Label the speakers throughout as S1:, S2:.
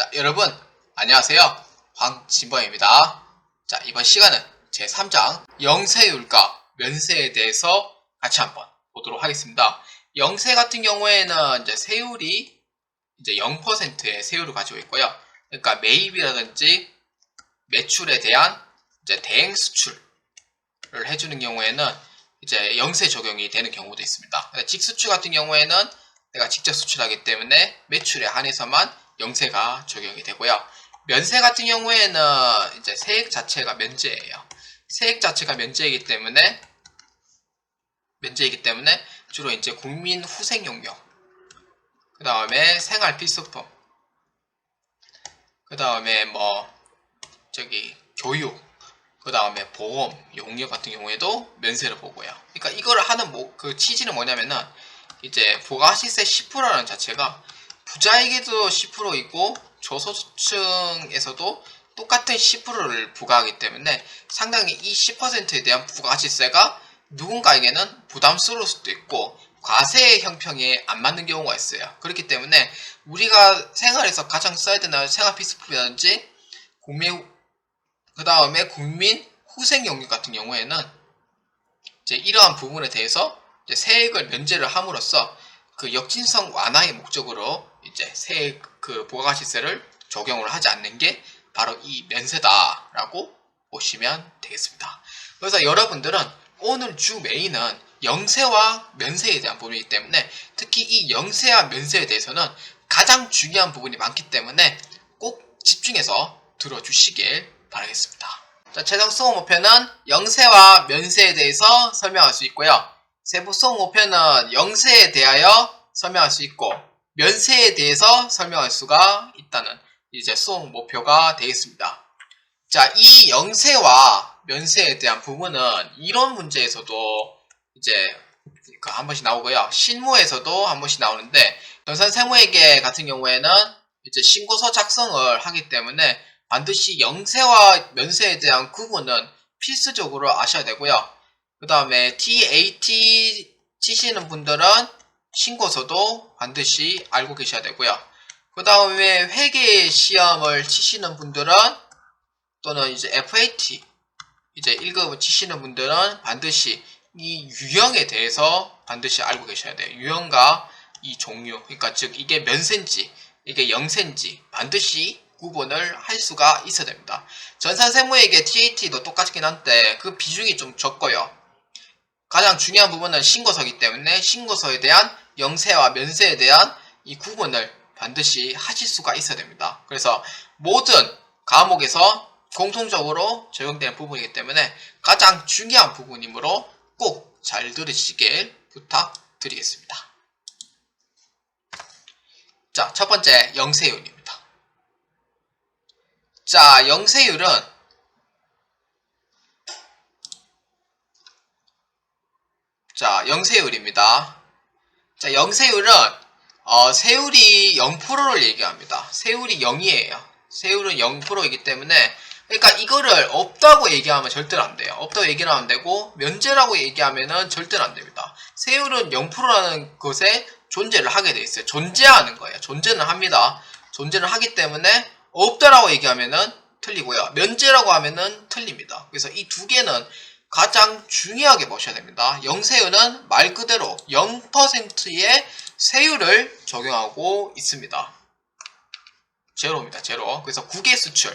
S1: 자, 여러분 안녕하세요. 황진범입니다. 자, 이번 시간은 제3장 영세율과 면세에 대해서 같이 한번 보도록 하겠습니다. 영세 같은 경우에는 이제 세율이 이제 0%의 세율을 가지고 있고요. 그러니까 매입이라든지 매출에 대한 이제 대행 수출을 해주는 경우에는 이제 영세 적용이 되는 경우도 있습니다. 직수출 같은 경우에는 내가 직접 수출하기 때문에 매출에 한해서만 영세가 적용이 되고요. 면세 같은 경우에는 이제 세액 자체가 면제예요. 세액 자체가 면제이기 때문에 주로 이제 국민 후생용료, 그 다음에 생활 필수품, 그 다음에 교육, 그 다음에 보험, 용료 같은 경우에도 면세를 보고요. 그러니까 이거를 하는 그 취지는 뭐냐면은 이제 부가시세 10%라는 자체가 부자에게도 10%이고 저소득층에서도 똑같은 10%를 부과하기 때문에 상당히 이 10%에 대한 부가시세가 누군가에게는 부담스러울 수도 있고 과세 형평에 안 맞는 경우가 있어요. 그렇기 때문에 우리가 생활에서 가장 써야 되는 생활필수품이라든지 그 다음에 국민 후생용료 같은 경우에는 이제 이러한 부분에 대해서 이제 세액을 면제를 함으로써 그 역진성 완화의 목적으로 이제 세액 부가가치세를 적용을 하지 않는 게 바로 이 면세다라고 보시면 되겠습니다. 그래서 여러분들은 오늘 주 메인은 영세와 면세에 대한 부분이기 때문에 특히 이 영세와 면세에 대해서는 가장 중요한 부분이 많기 때문에 꼭 집중해서 들어주시길 바라겠습니다. 자, 최종 수업 목표는 영세와 면세에 대해서 설명할 수 있고요. 세부 수업 목표는 영세에 대하여 설명할 수 있고 면세에 대해서 설명할 수가 있다는 이제 수업 목표가 되겠습니다. 자, 이 영세와 면세에 대한 부분은 이론 문제에서도 이제 한 번씩 나오고요. 실무에서도 한 번씩 나오는데 전산세무회계 같은 경우에는 이제 신고서 작성을 하기 때문에 반드시 영세와 면세에 대한 구분은 필수적으로 아셔야 되고요. 그 다음에 TAT 치시는 분들은 신고서도 반드시 알고 계셔야 되고요. 그 다음에 회계 시험을 치시는 분들은 또는 이제 FAT 이제 1급을 치시는 분들은 반드시 이 유형에 대해서 반드시 알고 계셔야 돼요. 유형과 이 종류, 그러니까 즉 이게 면세인지 이게 영세인지 반드시 구분을 할 수가 있어야 됩니다. 전산세무회계 TAT도 똑같긴 한데 그 비중이 좀 적고요. 가장 중요한 부분은 신고서이기 때문에 신고서에 대한 영세와 면세에 대한 이 구분을 반드시 하실 수가 있어야 됩니다. 그래서 모든 과목에서 공통적으로 적용되는 부분이기 때문에 가장 중요한 부분이므로 꼭 잘 들으시길 부탁드리겠습니다. 자, 첫 번째 영세율입니다. 자, 영세율은 영세율입니다. 자, 영세율은 세율이 0%를 얘기합니다. 세율이 0이에요. 세율은 0%이기 때문에 그러니까 이거를 없다고 얘기하면 절대로 안 돼요. 없다고 얘기는 안 되고 면제라고 얘기하면은 절대로 안 됩니다. 세율은 0%라는 것에 존재를 하게 돼 있어요. 존재하는 거예요. 존재는 합니다. 존재를 하기 때문에 없다라고 얘기하면은 틀리고요. 면제라고 하면은 틀립니다. 그래서 이 두 개는 가장 중요하게 보셔야 됩니다. 영세율은 말 그대로 0%의 세율을 적용하고 있습니다. 제로입니다. 제로. 그래서 국외 수출,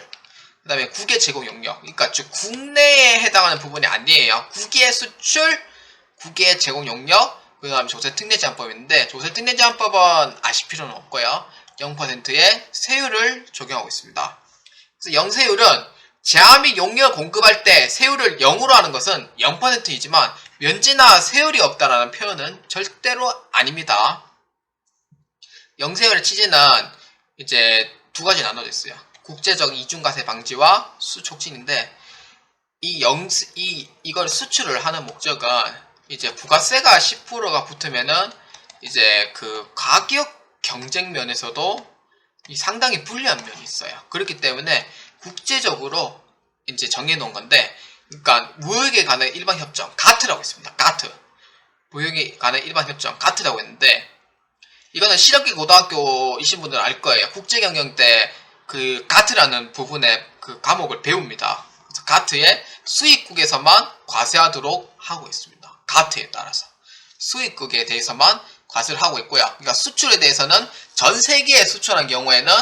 S1: 그 다음에 국외 제공 용역, 그러니까 즉 국내에 해당하는 부분이 아니에요. 국외 수출, 국외 제공 용역, 그 다음에 조세특례제한법인데 조세특례제한법은 아실 필요는 없고요. 0%의 세율을 적용하고 있습니다. 그래서 영세율은 제하 및 용료 공급할 때 세율을 0으로 하는 것은 0%이지만 면제나 세율이 없다라는 표현은 절대로 아닙니다. 영세율의 취지는 이제 두 가지 나눠져 있어요. 국제적 이중과세 방지와 수촉진인데 이걸 수출을 하는 목적은 이제 부가세가 10%가 붙으면은 이제 그 가격 경쟁 면에서도 상당히 불리한 면이 있어요. 그렇기 때문에 국제적으로 이제 정해놓은 건데, 그러니까 무역에 관한 일반 협정 가트라고 있습니다. 가트, 무역에 관한 일반 협정 가트라고 했는데 이거는 실업계 고등학교이신 분들은 알 거예요. 국제경영 때 그 가트라는 부분의 그 과목을 배웁니다. 그래서 가트의 수익국에서만 과세하도록 하고 있습니다. 가트에 따라서 수익국에 대해서만 과세를 하고 있고요. 그러니까 수출에 대해서는 전 세계에 수출한 경우에는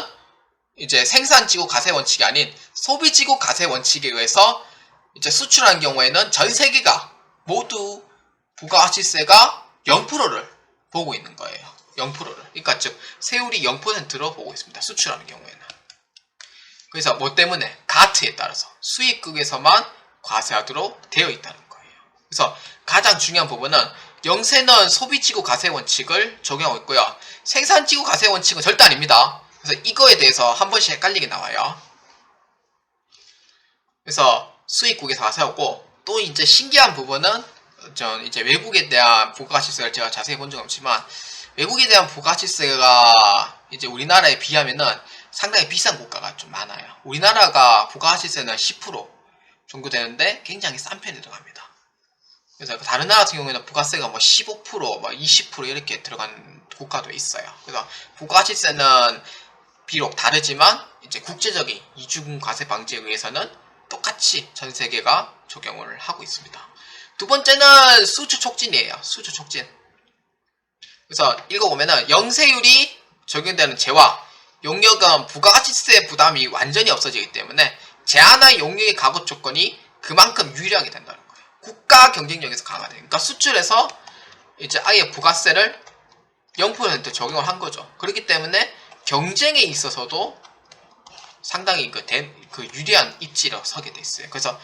S1: 이제 생산지구 과세 원칙이 아닌 소비지구 과세 원칙에 의해서 이제 수출한 경우에는 전 세계가 모두 부가가치세가 0%를 보고 있는 거예요. 0%를. 그러니까 즉 세율이 0%로 보고 있습니다. 수출하는 경우에는. 그래서 뭐 때문에? 가트에 따라서 수익국에서만 과세하도록 되어 있다는 거예요. 그래서 가장 중요한 부분은 영세는 소비지구 과세 원칙을 적용하고 있고요. 생산지구 과세 원칙은 절대 아닙니다. 그래서 이거에 대해서 한 번씩 헷갈리게 나와요. 그래서 수익국에서 과세하고 또 이제 신기한 부분은 전 이제 외국에 대한 부가가치세를 제가 자세히 본 적은 없지만 외국에 대한 부가가치세가 이제 우리나라에 비하면은 상당히 비싼 국가가 좀 많아요. 우리나라가 부가가치세는 10% 정도 되는데 굉장히 싼 편에 들어갑니다. 그래서 다른 나라 같은 경우에는 부가세가 뭐 15%, 뭐 20% 이렇게 들어간 국가도 있어요. 그래서 부가가치세는 비록 다르지만 이제 국제적인 이중과세 과세 방지에 의해서는 똑같이 전 세계가 적용을 하고 있습니다. 두 번째는 수출 촉진이에요. 수출 촉진. 그래서 읽어보면은 영세율이 적용되는 재화, 용역은 부가가치세 부담이 완전히 없어지기 때문에 제한한 용역의 가구 조건이 그만큼 유리하게 된다는 거예요. 국가 경쟁력에서 강화돼요. 그러니까 수출에서 이제 아예 부가세를 0% 적용을 한 거죠. 그렇기 때문에 경쟁에 있어서도 상당히 그 유리한 입지로 서게 돼 있어요. 그래서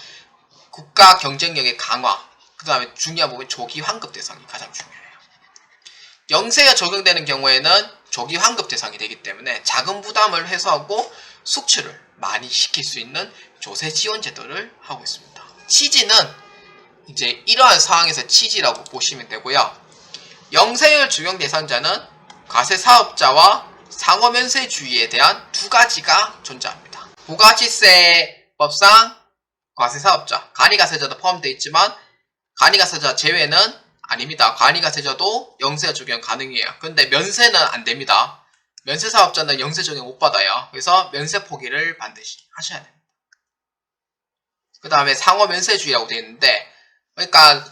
S1: 국가 경쟁력의 강화, 그 다음에 중요한 부분 조기 환급 대상이 가장 중요해요. 영세가 적용되는 경우에는 조기 환급 대상이 되기 때문에 자금 부담을 해소하고 수출을 많이 시킬 수 있는 조세 지원 제도를 하고 있습니다. 취지는 이제 이러한 상황에서 취지라고 보시면 되고요. 영세율 적용 대상자는 과세 사업자와 상호 면세주의에 대한 두 가지가 존재합니다. 부가가치세법상 과세 사업자, 간이가세자도 포함되어 있지만 간이가세자 제외는 아닙니다. 간이가세자도 영세 적용 가능해요. 그런데 면세는 안 됩니다. 면세 사업자는 영세 적용 못 받아요. 그래서 면세 포기를 반드시 하셔야 됩니다. 그 다음에 상호 면세주의라고 되어 있는데, 그러니까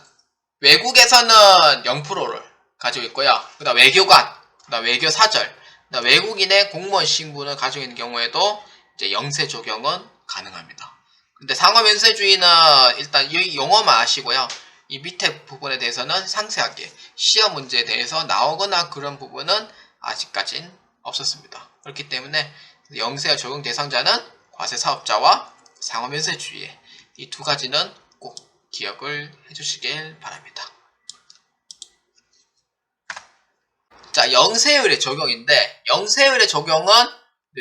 S1: 외국에서는 0%를 가지고 있고요. 그 다음 외교관, 그 다음 외교사절, 그 다음 외국인의 공무원 신분을 가지고 있는 경우에도 이제 영세 적용은 가능합니다. 근데 상호 면세주의는 일단 이 용어만 아시고요. 이 밑에 부분에 대해서는 상세하게 시험 문제에 대해서 나오거나 그런 부분은 아직까진 없었습니다. 그렇기 때문에 영세 적용 대상자는 과세 사업자와 상호 면세주의 이 두 가지는 꼭 기억을 해주시길 바랍니다. 자, 영세율의 적용인데 영세율의 적용은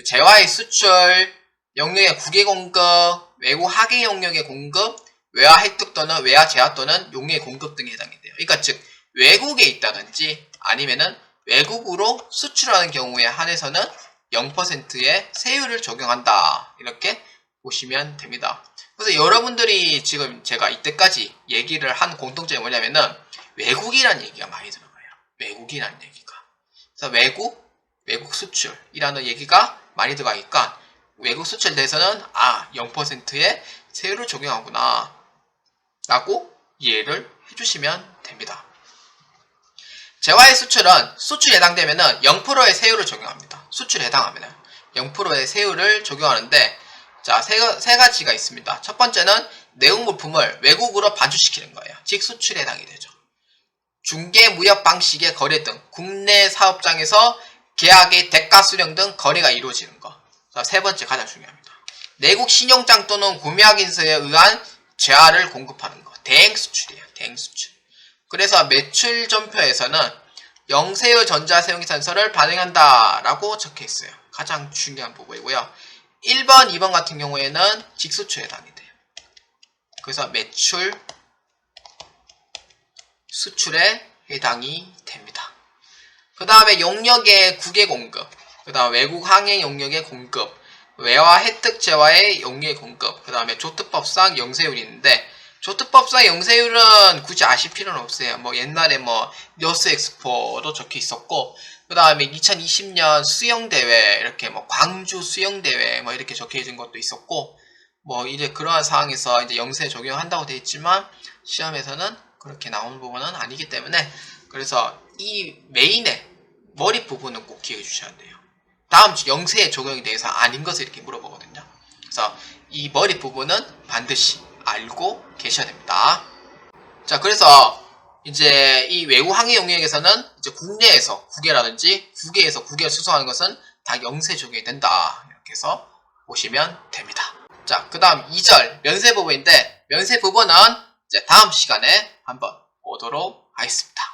S1: 재화의 수출, 영역의 국외 공급, 외국 하계 영역의 공급, 외화 획득 또는 외화 제화 또는 용역의 공급 등에 해당이 돼요. 그러니까 즉 외국에 있다든지 아니면은 외국으로 수출하는 경우에 한해서는 0%의 세율을 적용한다. 이렇게 보시면 됩니다. 그래서 여러분들이 지금 제가 이때까지 얘기를 한 공통점이 뭐냐면은 외국이라는 얘기가 많이 들어가요. 외국이라는 얘기가. 그래서 외국 수출이라는 얘기가 많이 들어가니까 외국 수출에 대해서는 0%의 세율을 적용하구나 라고 이해를 해주시면 됩니다. 재화의 수출은 수출에 해당되면은 0%의 세율을 적용합니다. 수출에 해당하면은 0%의 세율을 적용하는데 자, 세 가지가 있습니다. 첫 번째는 내국 물품을 외국으로 반출시키는 거예요. 즉 수출에 해당이 되죠. 중개 무역 방식의 거래 등 국내 사업장에서 계약의 대가 수령 등 거래가 이루어지는 것. 자, 세 번째 가장 중요합니다. 내국 신용장 또는 구매 확인서에 의한 재화를 공급하는 것. 대행 수출이에요. 대행 수출. 그래서 매출 전표에서는 영세율 전자세용계산서를 발행한다 라고 적혀 있어요. 가장 중요한 부분이고요. 1번, 2번 같은 경우에는 직수출에 해당이 돼요. 그래서 매출, 수출에 해당이 됩니다. 그 다음에 용역의 국외 공급, 그 다음 외국 항해 용역의 공급, 외화 혜택 재화의 용역의 공급, 그 다음에 조특법상 영세율이 있는데 조특법상 영세율은 굳이 아실 필요는 없어요. 뭐 옛날에 뭐 여스 엑스포도 적혀 있었고 그 다음에 2020년 수영대회, 이렇게 뭐 광주 수영대회, 뭐 이렇게 적혀 있는 것도 있었고, 뭐 이제 그러한 상황에서 이제 영세 적용한다고 되어 있지만, 시험에서는 그렇게 나오는 부분은 아니기 때문에, 그래서 이 메인의 머리 부분은 꼭 기억해 주셔야 돼요. 다음 주 영세의 적용에 대해서 아닌 것을 이렇게 물어보거든요. 그래서 이 머리 부분은 반드시 알고 계셔야 됩니다. 자, 그래서 이제 이 외부 항해 영역에서는 이제 국내에서 국외라든지 국외에서 국외에 수송하는 것은 다 영세 적용이 된다. 이렇게 해서 보시면 됩니다. 자, 그 다음 2절 면세 부분인데, 면세 부분은 이제 다음 시간에 한번 보도록 하겠습니다.